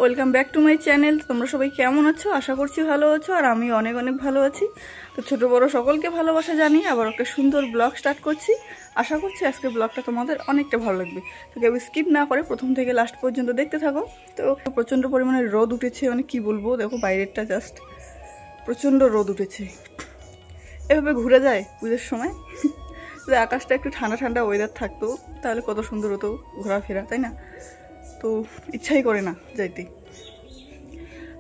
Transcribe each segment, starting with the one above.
Welcome back to my channel. তোমরা সবাই কেমন আছো? আশা করছি ভালো আছো, আর আমি অনেক অনেক ভালো আছি। তো ছোট বড় সকলকে ভালোবাসা জানিয়ে আবার একটা সুন্দর ব্লগ স্টার্ট করছি। আশা করছি আজকের ব্লগটা তোমাদের অনেকটা ভালো লাগবে। তো কেউ স্কিপ না করে প্রথম থেকে লাস্ট পর্যন্ত দেখতে থাকো। তো প্রচণ্ড পরিমাণে রোদ উঠেছে, মানে কি বলবো, দেখো বাইরেরটা জাস্ট প্রচণ্ড রোদ উঠেছে। এভাবে ঘুরে যায় পুজোর সময়। যদি আকাশটা একটু ঠান্ডা ঠান্ডা ওয়েদার থাকতো তাহলে কত সুন্দর হতো ঘোরাফেরা, তাই না? তো ইচ্ছাই করে না যাইতে।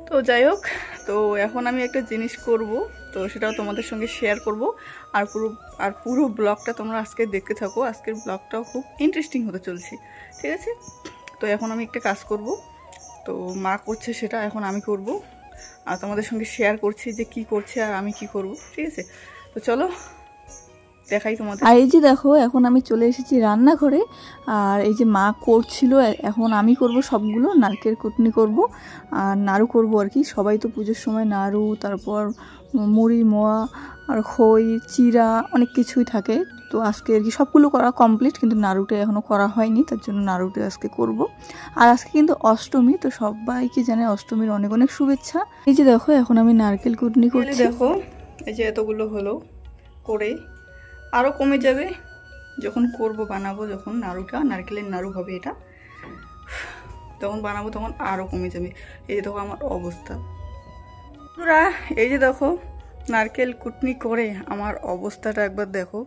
তো যাই হোক, তো এখন আমি একটা জিনিস করব, তো সেটাও তোমাদের সঙ্গে শেয়ার করব। আর পুরো ব্লগটা তোমরা আজকে দেখতে থাকো। আজকের ব্লগটাও খুব ইন্টারেস্টিং হতে চলছে, ঠিক আছে? তো এখন আমি একটা কাজ করব, তো মা করছে সেটা এখন আমি করব, আর তোমাদের সঙ্গে শেয়ার করছি যে কি করছে আর আমি কি করব, ঠিক আছে? তো চলো দেখাই তোমাদের। আর এই যে দেখো, এখন আমি চলে এসেছি রান্নাঘরে। আর এই যে মা করছিল, এখন আমি করব সবগুলো। নারকেল কুটনি করব আর নাড়ু করব আর কি। সবাই তো পুজোর সময় নাড়ু, তারপর মুড়ি মোয়া আর খই চিরা অনেক কিছুই থাকে। তো আজকে আর কি সবগুলো করা কমপ্লিট, কিন্তু নাড়ুটা এখনও করা হয়নি, তার জন্য নাড়ুটা আজকে করব। আর আজকে কিন্তু অষ্টমী, তো সবাইকে জানে অষ্টমীর অনেক অনেক শুভেচ্ছা। এই যে দেখো, এখন আমি নারকেল কুটনি করছি। দেখো এই যে এতগুলো হলো, করে আরও কমে যাবে যখন করব, বানাবো যখন নাড়ুটা, নারকেলের নাড়ু হবে এটা, তখন বানাবো তখন আরও কমে যাবে। এই যে দেখো আমার অবস্থা পুরা, এই যে দেখো নারকেল কুটনি করে আমার অবস্থাটা একবার দেখো,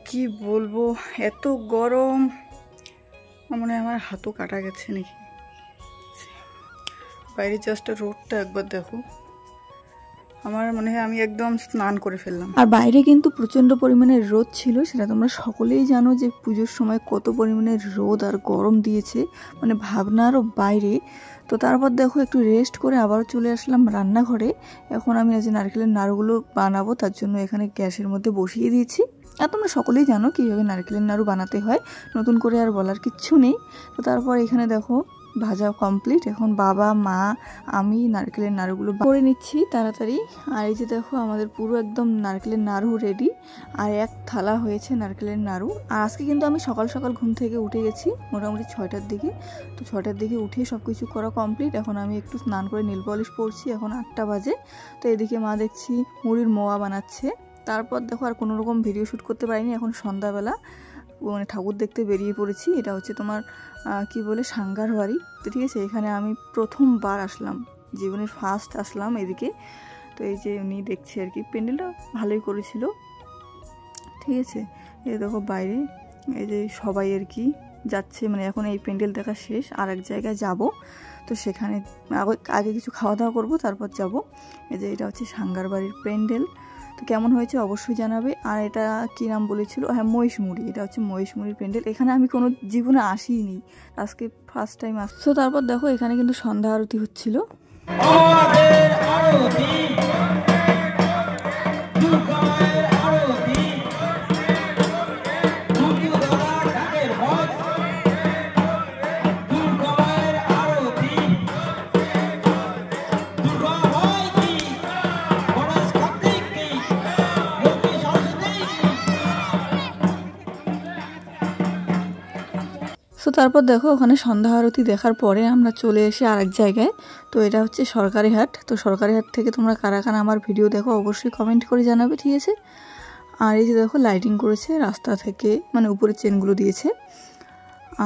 কি বলবো, এত গরম, মনে হয় আমার হাতও কাটা গেছে নাকি। বাইরে জাস্ট রোদটা একবার দেখো, আমার মনে হয় আমি একদম স্নান করে ফেললাম। আর বাইরে কিন্তু প্রচণ্ড পরিমাণে রোদ ছিল, সেটা তোমরা সকলেই জানো যে পুজোর সময় কত পরিমাণে রোদ আর গরম দিয়েছে, মানে ভাবনারও বাইরে। তো তারপর দেখো একটু রেস্ট করে আবার চলে আসলাম রান্নাঘরে। এখন আমি আজ নারকেলের নাড়ুগুলো বানাবো, তার জন্য এখানে গ্যাসের মধ্যে বসিয়ে দিয়েছি। আর তোমরা সকলেই জানো কীভাবে নারকেলের নাড়ু বানাতে হয়, নতুন করে আর বলার কিচ্ছু নেই। তো তারপর এখানে দেখো ভাজা কমপ্লিট, এখন বাবা মা আমি নারকেলের নাড়ুগুলো করে নিচ্ছি তাড়াতাড়ি। আর এই যে দেখো আমাদের পুরো একদম নারকেলের নাড়ু রেডি, আর এক থালা হয়েছে নারকেলের নাড়ু। আর আজকে কিন্তু আমি সকাল সকাল ঘুম থেকে উঠে গেছি মোটামুটি 6টার দিকে। তো 6টার দিকে উঠে সব কিছু করা কমপ্লিট। এখন আমি একটু স্নান করে নীল পলিশ পরছি, এখন 8টা বাজে। তো এদিকে মা দেখছি মুড়ির মোয়া বানাচ্ছে। তারপর দেখো আর কোনো রকম ভিডিও শ্যুট করতে পারিনি, এখন সন্ধ্যাবেলা মানে ঠাকুর দেখতে বেরিয়ে পড়েছি। এটা হচ্ছে তোমার কি বলে সাঙ্গার বাড়ি, তো ঠিক আছে। এখানে আমি প্রথমবার আসলাম, জীবনের ফার্স্ট আসলাম এদিকে। তো এই যে উনি দেখছে আর কি, প্যান্ডেলটা ভালোই করেছিল, ঠিক আছে। এই দেখো বাইরে এই যে সবাই আর কি যাচ্ছে, মানে এখন এই প্যান্ডেল দেখা শেষ, আর এক জায়গায় যাব। তো সেখানে আগে কিছু খাওয়া দাওয়া করবো, তারপর যাব। এই যে এটা হচ্ছে সাঙ্গার বাড়ির প্যান্ডেল। তো কেমন হয়েছে অবশ্যই জানাবে। আর এটা কি নাম বলেছিল, হ্যাঁ মহিষমুড়ি, এটা হচ্ছে মহিষমুড়ির প্যান্ডেল। এখানে আমি কোনো জীবনে আসিনি, আজকে ফার্স্ট টাইম আসছি। তো তারপর দেখো এখানে কিন্তু সন্ধ্যা আরতি হচ্ছিল। তো তারপর দেখো ওখানে সন্ধ্যা আরতি দেখার পরে আমরা চলে এসে আরেক জায়গায়। তো এটা হচ্ছে সরকারি হাট। তো সরকারি হাট থেকে তোমরা কারা কারা আমার ভিডিও দেখো অবশ্যই কমেন্ট করে জানাবে, ঠিক আছে। আর এই যে দেখো লাইটিং করেছে রাস্তা থেকে, মানে উপরে চেনগুলো দিয়েছে।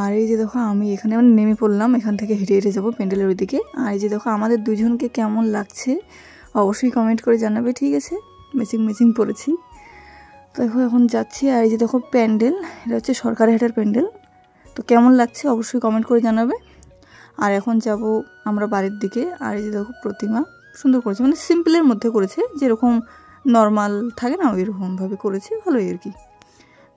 আর এই যে দেখো আমি এখানে মানে নেমে পড়লাম, এখান থেকে হেঁটে হেঁটে যাবো প্যান্ডেলের ওইদিকে। আর এই যে দেখো আমাদের দুজনকে কেমন লাগছে অবশ্যই কমেন্ট করে জানাবে, ঠিক আছে। ম্যাচিং ম্যাচিং পরেছি। তো দেখো এখন যাচ্ছি। আর এই যে দেখো প্যান্ডেল, এটা হচ্ছে সরকারি হাটের প্যান্ডেল। তো কেমন লাগছে অবশ্যই কমেন্ট করে জানাবে। আর এখন যাব আমরা বাড়ির দিকে। আর এই যে দেখো প্রতিমা সুন্দর করেছে, মানে সিম্পলের মধ্যে করেছে, যেরকম নর্মাল থাকে না ওইরকমভাবে করেছে, ভালোই আর কি।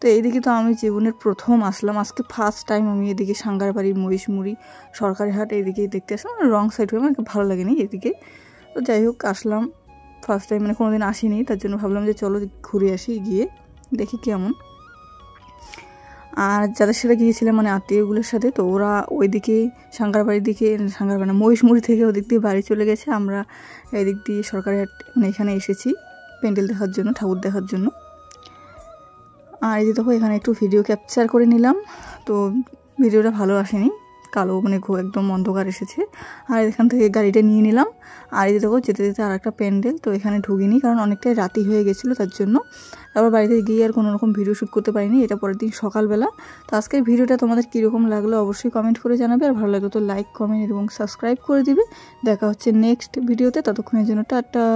তো এইদিকে তো আমি জীবনের প্রথম আসলাম, আজকে ফার্স্ট টাইম আমি এদিকে সাঙ্গার বাড়ি মহিষমুড়ি সরকারি হাট এইদিকেই দেখতে আসলাম। রং সাইড হয়ে আমাকে ভালো লাগেনি এদিকে। তো যাই হোক আসলাম ফার্স্ট টাইম, মানে কোনোদিন আসিনি, তার জন্য ভাবলাম যে চলো ঘুরে আসি, গিয়ে দেখি কেমন। আর যাদের সাথে গিয়েছিলাম মানে আত্মীয়গুলোর সাথে, তো ওরা ওইদিকে সাঙ্গার বাড়ির দিকে, সাঙ্গার বাড়ি মহিষমুড়ি থেকে ওদিক দিয়ে বাড়ি চলে গেছে। আমরা এদিক দিয়ে সরকারি হাট মানে এখানে এসেছি প্যান্ডেল দেখার জন্য, ঠাকুর দেখার জন্য। আর এই যে দেখো এখানে একটু ভিডিও ক্যাপচার করে নিলাম, তো ভিডিওটা ভালো আসেনি, কালো মানে একদম অন্ধকার এসেছে। আর এখান থেকে গাড়িটা নিয়ে নিলাম। আর এই দেখো যেতে যেতে আর একটা প্যান্ডেল, তো এখানে ঢুকিনি কারণ অনেকটাই রাতি হয়ে গেছিলো তার জন্য। তারপর বাড়িতে গিয়ে আর কোনো রকম ভিডিও শ্যুট করতে পারিনি, এটা পরের দিন সকালবেলা। তো আজকের ভিডিওটা তোমাদের কীরকম লাগলো অবশ্যই কমেন্ট করে জানাবে, আর ভালো লাগলো তো লাইক কমেন্ট এবং সাবস্ক্রাইব করে দিবে। দেখা হচ্ছে নেক্সট ভিডিওতে, ততক্ষণের জন্য টাটা।